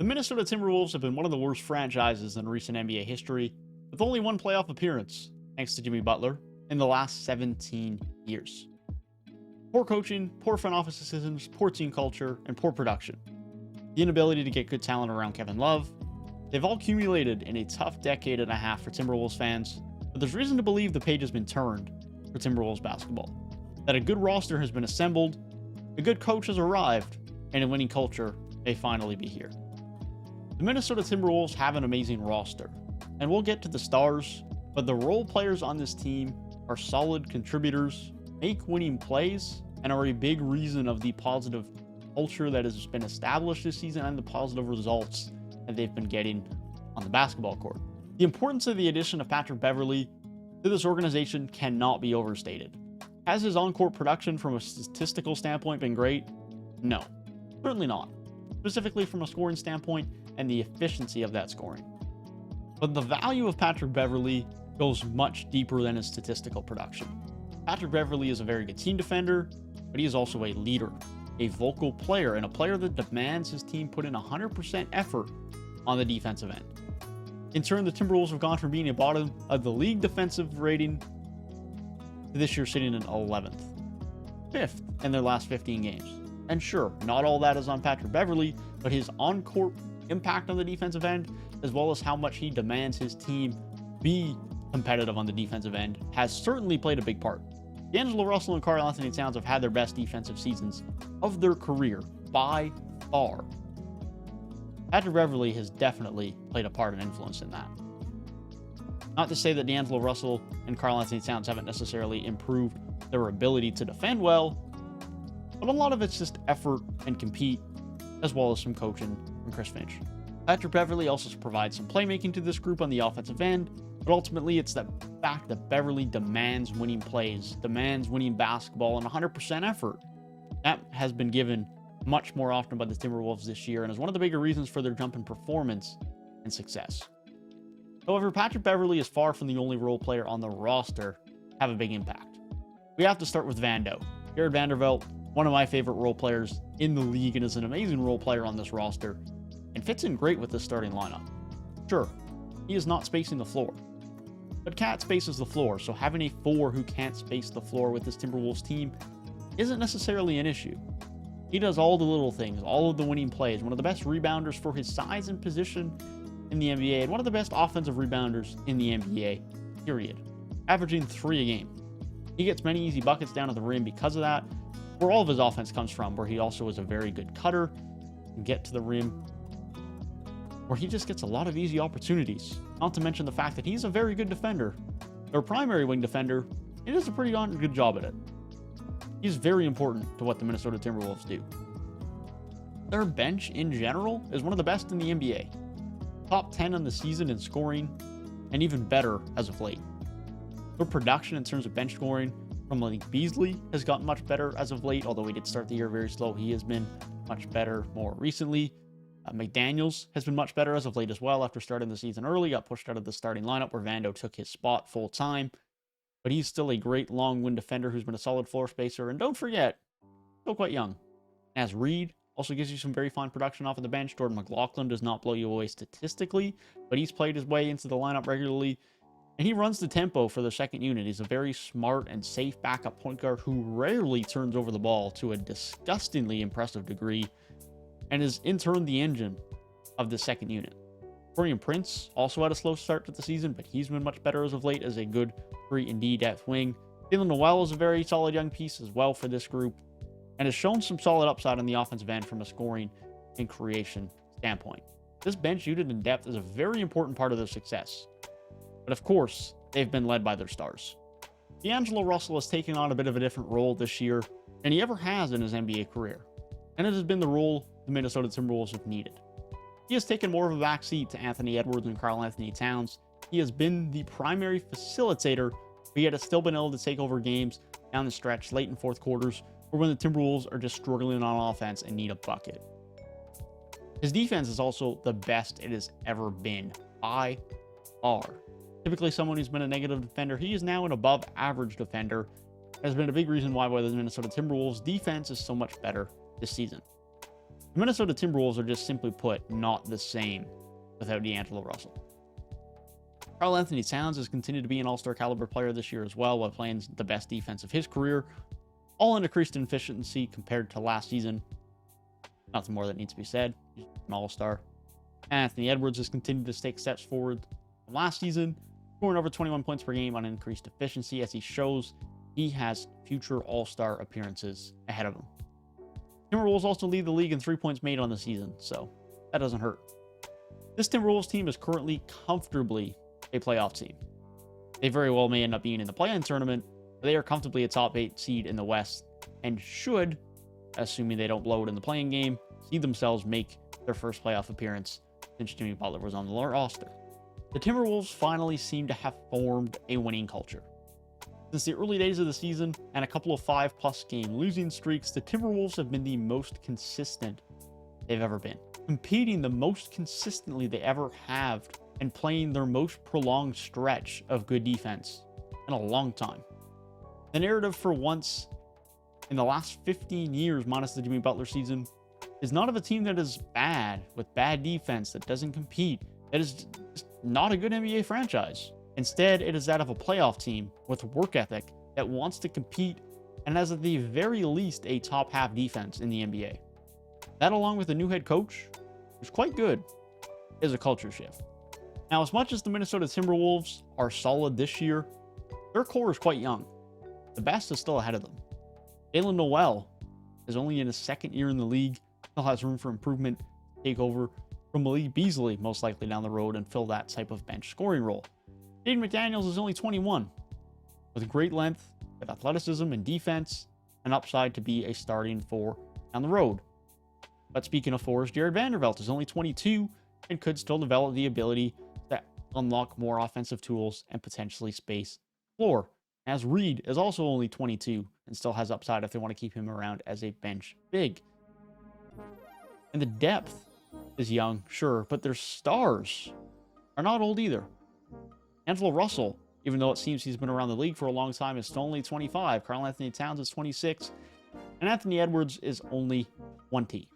Minnesota Timberwolves have been one of the worst franchises in recent NBA history, with only one playoff appearance, thanks to Jimmy Butler, in the last 17 years. Poor coaching, poor front office decisions, poor team culture, and poor production. The inability to get good talent around Kevin Love, they've all accumulated in a tough decade and a half for Timberwolves fans, but there's reason to believe the page has been turned for Timberwolves basketball. That a good roster has been assembled, a good coach has arrived, and a winning culture may finally be here. The Minnesota Timberwolves have an amazing roster, and we'll get to the stars, but the role players on this team are solid contributors, make winning plays, and are a big reason of the positive culture that has been established this season and the positive results that they've been getting on the basketball court. The importance of the addition of Patrick Beverley to this organization cannot be overstated. Has his on-court production from a statistical standpoint been great? No, certainly not. Specifically from a scoring standpoint and the efficiency of that scoring. But the value of Patrick Beverley goes much deeper than his statistical production. Patrick Beverley is a very good team defender, but he is also a leader, a vocal player, and a player that demands his team put in 100% effort on the defensive end. In turn, the Timberwolves have gone from being a bottom of the league defensive rating to this year sitting in 11th, 5th in their last 15 games. And sure, not all that is on Patrick Beverley, but his on-court impact on the defensive end, as well as how much he demands his team be competitive on the defensive end, has certainly played a big part. D'Angelo Russell and Karl-Anthony Towns have had their best defensive seasons of their career by far. Patrick Beverley has definitely played a part and influence in that. Not to say that D'Angelo Russell and Karl-Anthony Towns haven't necessarily improved their ability to defend well, but a lot of it's just effort and compete, as well as some coaching from Chris Finch. Patrick Beverley also provides some playmaking to this group on the offensive end, but ultimately it's the fact that Beverley demands winning plays, demands winning basketball, and 100% effort. That has been given much more often by the Timberwolves this year and is one of the bigger reasons for their jump in performance and success. However, Patrick Beverley is far from the only role player on the roster to have a big impact. We have to start with Vando. Garred Vandervelt, one of my favorite role players in the league, and is an amazing role player on this roster and fits in great with the starting lineup. Sure, he is not spacing the floor, but Cat spaces the floor, so having a 4 who can't space the floor with this Timberwolves team isn't necessarily an issue. He does all the little things, all of the winning plays, one of the best rebounders for his size and position in the NBA, and one of the best offensive rebounders in the NBA, period. Averaging 3 a game. He gets many easy buckets down at the rim because of that, where all of his offense comes from, where he also is a very good cutter, and get to the rim, where he just gets a lot of easy opportunities. Not to mention the fact that he's a very good defender, or primary wing defender, and does a pretty darn good job at it. He's very important to what the Minnesota Timberwolves do. Their bench in general is one of the best in the NBA. Top 10 on the season in scoring, and even better as of late. Their production in terms of bench scoring from Malik Beasley has gotten much better as of late, although he did start the year very slow. He has been much better more recently. Mcdaniels has been much better as of late as well after starting the season early, got pushed out of the starting lineup where Vando took his spot full time. But he's still a great long win defender who's been a solid floor spacer. And don't forget, still quite young. As Reed also gives you some very fine production off of the bench. Jordan McLaughlin does not blow you away statistically, but he's played his way into the lineup regularly. And he runs the tempo for the second unit. He's a very smart and safe backup point guard who rarely turns over the ball to a disgustingly impressive degree, and is in turn the engine of the second unit. Taurean Prince also had a slow start to the season, but he's been much better as of late as a good 3-and-D depth wing. Noel is a very solid young piece as well for this group, and has shown some solid upside on the offensive end from a scoring and creation standpoint. This bench unit in depth is a very important part of their success. But of course, they've been led by their stars. D'Angelo Russell has taken on a bit of a different role this year than he ever has in his NBA career, and it has been the role the Minnesota Timberwolves have needed. He has taken more of a backseat to Anthony Edwards and Karl-Anthony Towns. He has been the primary facilitator, but yet has still been able to take over games down the stretch late in fourth quarters, or when the Timberwolves are just struggling on offense and need a bucket. His defense is also the best it has ever been, by far. Typically someone who's been a negative defender, he is now an above average defender. Has been a big reason why the Minnesota Timberwolves defense is so much better this season. The Minnesota Timberwolves are just simply put not the same without D'Angelo Russell. Karl-Anthony Towns has continued to be an all-star caliber player this year as well, while playing the best defense of his career, all in decreased efficiency compared to last season. Nothing more that needs to be said. He's an all-star. Anthony Edwards has continued to take steps forward from last season, scoring over 21 points per game on increased efficiency as he shows he has future all-star appearances ahead of him. Timberwolves also lead the league in 3 points made on the season, so that doesn't hurt. This Timberwolves team is currently comfortably a playoff team. They very well may end up being in the play-in tournament, but they are comfortably a top 8 seed in the West and should, assuming they don't blow it in the playing game, see themselves make their first playoff appearance since Jimmy Butler was on the roster. The Timberwolves finally seem to have formed a winning culture. Since the early days of the season and a couple of 5+ game losing streaks, the Timberwolves have been the most consistent they've ever been, competing the most consistently they ever have and playing their most prolonged stretch of good defense in a long time. The narrative for once in the last 15 years, minus the Jimmy Butler season, is not of a team that is bad, with bad defense, that doesn't compete, that is just not a good NBA franchise. Instead, it is that of a playoff team with work ethic that wants to compete and has at the very least a top half defense in the NBA. That, along with a new head coach, who's quite good, is a culture shift. Now, as much as the Minnesota Timberwolves are solid this year, their core is quite young. The best is still ahead of them. Jalen Noel is only in his second year in the league, still has room for improvement, take over from Malik Beasley most likely down the road and fill that type of bench scoring role. Mcdaniels is only 21, with great length, with athleticism and defense, an upside to be a starting 4 down the road. But speaking of 4s, Jarred Vandervelt is only 22 and could still develop the ability to unlock more offensive tools and potentially space the floor. As Reed is also only 22 and still has upside if they want to keep him around as a bench big. And the depth is young, sure, but their stars are not old either. D'Angelo Russell, even though it seems he's been around the league for a long time, is still only 25. Karl-Anthony Towns is 26. And Anthony Edwards is only 20.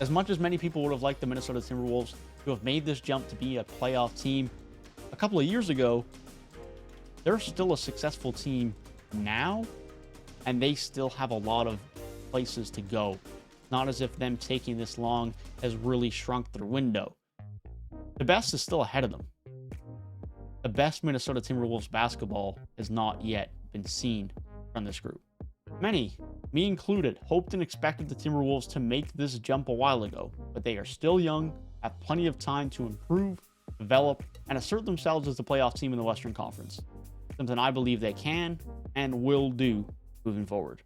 As much as many people would have liked the Minnesota Timberwolves to have made this jump to be a playoff team a couple of years ago, they're still a successful team now, and they still have a lot of places to go. Not as if them taking this long has really shrunk their window. The best is still ahead of them. The best Minnesota Timberwolves basketball has not yet been seen from this group. Many, me included, hoped and expected the Timberwolves to make this jump a while ago, but they are still young, have plenty of time to improve, develop, and assert themselves as the playoff team in the Western Conference. Something I believe they can and will do moving forward.